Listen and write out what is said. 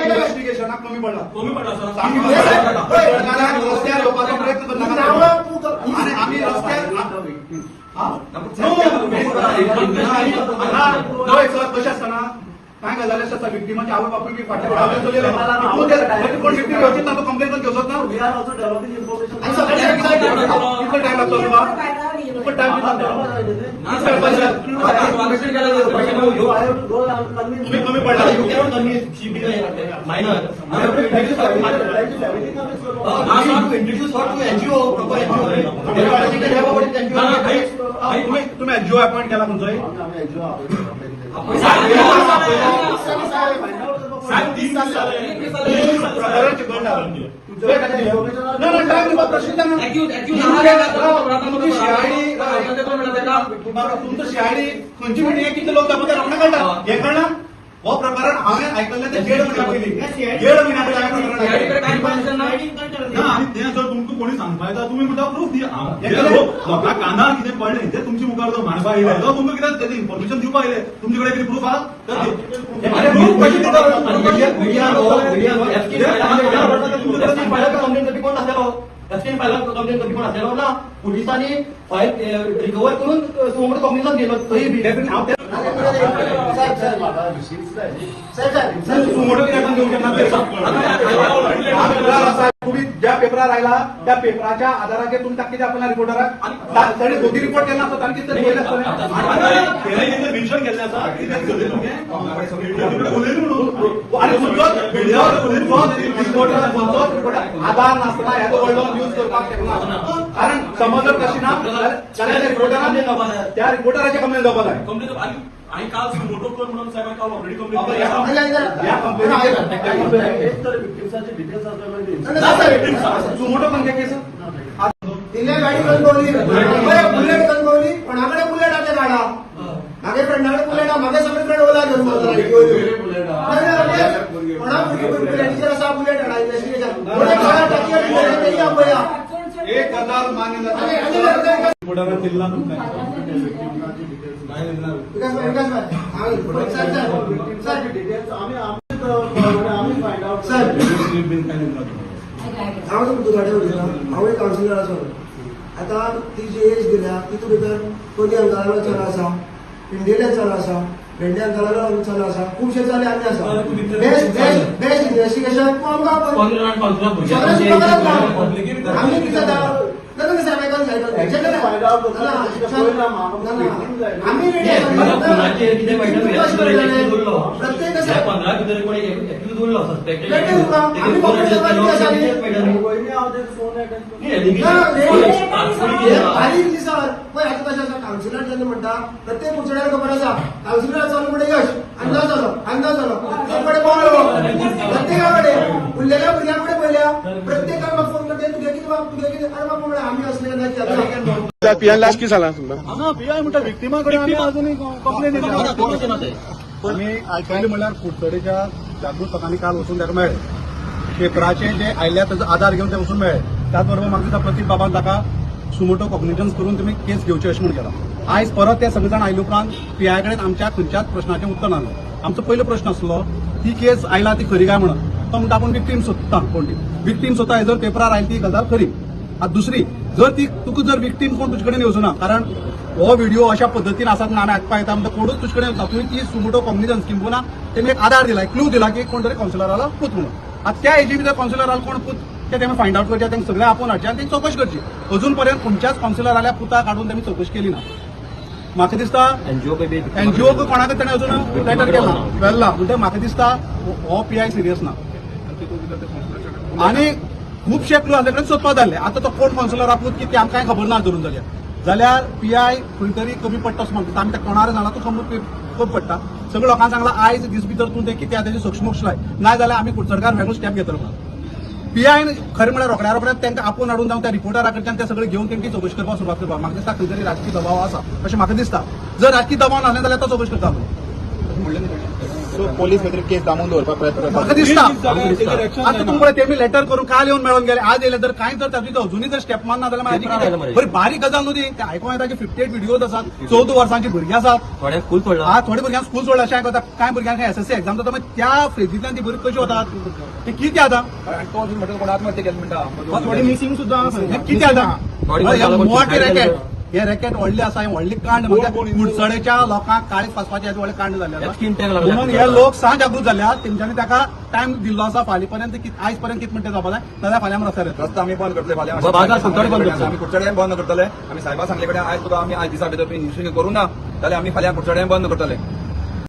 इन्व्हेस्टिगेशनाक कमी पडला सर रस्त्यार येवपाचो प्रयत्न करनाका आनी आमी रस्त्यार सर कशें आसतना काय गजाली आसता विक्टिमाचे आवय बापूय बी फाटले कोण विक्टीम घेवचीच ना तो कंप्लेन करून घेवचोच ना कितलो टायम लागतो तुका कितलो टायम तुम्ही कमी पडला तुम्ही एनजीओ अपॉइंट केला खंयचोय तुमचं शियाळी खंयची मिटींग कितले लोक दाखवता रोखडे कळटा हे कळना हो प्रकरण हांवें आयकल्लें ते 1.5 म्हयन्या पयलीं 1.5 म्हयन्या पयलीं आणि ते जर तुमकां कोणी सांगपा येता तुमी म्हणटा प्रूफ दिया लोकांक कानार कितें पडलें ते तुमचे मुखार जो मांडपा येयले तो तुमकां कितें इन्फॉर्मेशन दिवपा येयले तुमचे कडेन कितें प्रूफ आहा ना पुलिसांनी फायल रिकवर करून सुमोटो कॉग्निझन्स घेतलो थंय तुम्ही ज्या पेपरार आयला त्या पेपराच्या आधाराचेर तुमी ताका कितें आपल्या रिपोर्टराक ताणी दोगी रिपोर्ट केला आसता ताणी कितें केलें आसतलें मेन्शन केल्लें आसा आधार नासतना हेजो व्हडलो यूज करपाक शकना कारण समज जर तशी ना जाल्यार त्या रिपोर्टराचे कंप्लेन जावपाक जाय आणि काल मोटो कर म्हणून साहेब काल ऑलरेडी कंप्लेंट सुमोटो पण केस तिने गाडी कणकवली बुलेट कणकवली पण आकडे बुलेट आते गाडा मागे फ्रेंडाकडे बुलेट मागे सगळे फ्रेंड ओला घेऊन बुलेटीचेर आसा बुलेट हाडा इन्व्हेस्टिगेशन 1000 मान्य जाता जिल्हा काउन्सिलर आसा आता ती जी एज दिल्या तितून भितर कोणी अंगाला चल आसा इंडियन चल आसा भेंडे अंगाला चल आसा खुबशे चले आनी आसा बेस्ट इन्व्हेस्टिगेशन आमी कितें जाता काउन्सिलर जेन्ना म्हणटा प्रत्येक मुचड्याक खबर आसा काउन्सिलर चालू म्हणटा यश अंदाज जालो प्रत्येक कडेन प्रत्येका कडेन उरलेल्या भुरग्यां कडेन पळयल्या प्रत्येकाक म्हाका फोन करता तुगे कितें अरे बाबा म्हणटा आमी असले पियान लास्ट की जाला पियाय म्हणटा विक्टिमा कडेन आमी अजूनय कंप्लेन आमी आयकल्लें म्हणल्यार कुडचडेच्या जागृत लोकांनी काल वचून ताका मेळ्ळे पेपराचे जे आयल्या ताचो आधार घेवन ते वचून मेळ्ळे त्याच बरोबर म्हाका दिसता प्रतीक बाबान ताका सुमोटो कॉग्निझन्स करून तुमी केस घेवची अशें म्हणून केला आयज परत ते सगळे जाण आयले उपरांत पीआय कडेन आमच्या खंयच्याच प्रश्नाचें उत्तर ना आमचो पयलो प्रश्न आसलो ती केस आयला ती खरी काय म्हणून तो म्हणटा आपूण विक्टीम सोदता कोण ती विक्टीम सोदता जर पेपरार आयली ती गजाल खरी आता दुसरी जर ती तुका जर विक्टीम कोण तुजे कडेन येवचो ना कारण हो व्हिडिओ अशा पद्दतीन आसा म्हणून आमी आयकपा येता म्हणटा कोणूच तुजे कडेन तुवें ती सुमोटो कॉग्निझन्स किंवा तेमी एक आधार दिला क्लू दिला की कोण तरी काउन्सिलराला पूत म्हणून आता त्या एजी भितर काउन्सिलराला कोण पूत ते तेमी फायंड आउट करचे तेंका सगळे आपोवन हाडचे आनी तेंची चौकशी करची अजून पर्यंत खंयच्याच काउन्सिलराल्या पुता काढून तेमी चौकशी केली ना म्हाका दिसता एनजीओ कोणाक ताणें अजून लेटर केला वेल्ला म्हणजे म्हाका दिसता हो पीआय सिरियस ना आणि खुबशे क्लू आसले कडेन सोदपाक जाल्ले आता तो कोण काउन्सिलर आपूत की ते आमकां खबर ना धरून जाल्यार पीआय खंय तरी कमी पडटा असो म्हणटा आमी ते कोणार सांगला तो कमी पडटा सगळ्या लोकांक सांगला आयज दीस भितर तूं ते कितें तेजी सोक्षमोक्ष लाय नाजाल्यार आमी कुडचडकार वेगळो स्टेप घेतलो म्हणून पीआय खरें म्हळ्यार रोखड्या रोखड्याच तांकां आपोवन हाडून जावन त्या रिपोर्टरा कडच्यान ते सगळे घेवन तेंची चौकशी करपाक सुरवात करपाक म्हाका दिसता खंय तरी राजकीय दबाव आसा अशें म्हाका दिसता जर राजकीय दबाव नासलें जाल्यार तो चौकशी करता म्हणून सो पोलीस भितर केस दामून दवरपाक प्रयत्न म्हाका दिसता आता तुमकडे तेमी लेटर करून काल येऊन मेळून गेले आज येयले तर कांय जर तातूंत अजूनय जर स्टेप मारना जाल्यार मागीर बरी बारीक गजाल न्हू ती ते आयकूं येता की 58 व्हिडिओज आसात 14 वर्सांची भुरगीं आसात थोड्या स्कूल सोडला हा थोड्या भुरग्यांक स्कूल सोडला अशें आयकता कांय भुरग्यांक एसएससी एक्झाम जाता मागीर त्या फेजींतल्यान ती भुरगीं कशी वतात ते कितें आतां तो अजून म्हणटा कोण आत्महत्या केली म्हणटा थोडी मिसिंग सुद्दां हे कितें आतां मोठे रॅकेट हे रॅकेट व्हडले आसा हे व्हडली कांड म्हणजे कुडचडेच्या लोकांक काळीज फासपाचे व्हडले कांड जाल्ले आसा म्हणून हे लोक जगृत जाल्ले आहात तेंच्यांनी ताका टायम दिल्लो आसा फाल्यां पर्यंत आयज पर्यंत कितें म्हणटा जावपा जाय जाल्यार फाल्यां आमी रस्त्यार येतले. रस्ता आमी बंद करतले फाल्यां बाजार कुडचडे बंद करतले. आमी कुडचडे बंद करतले आमी साहेबा सांगले कडेन आयज तुका आमी आयज दिसा भितर इन्व्हेस्टिगेशन करूं ना जाल्यार आमी फाल्यां कुडचडे बंद करतले.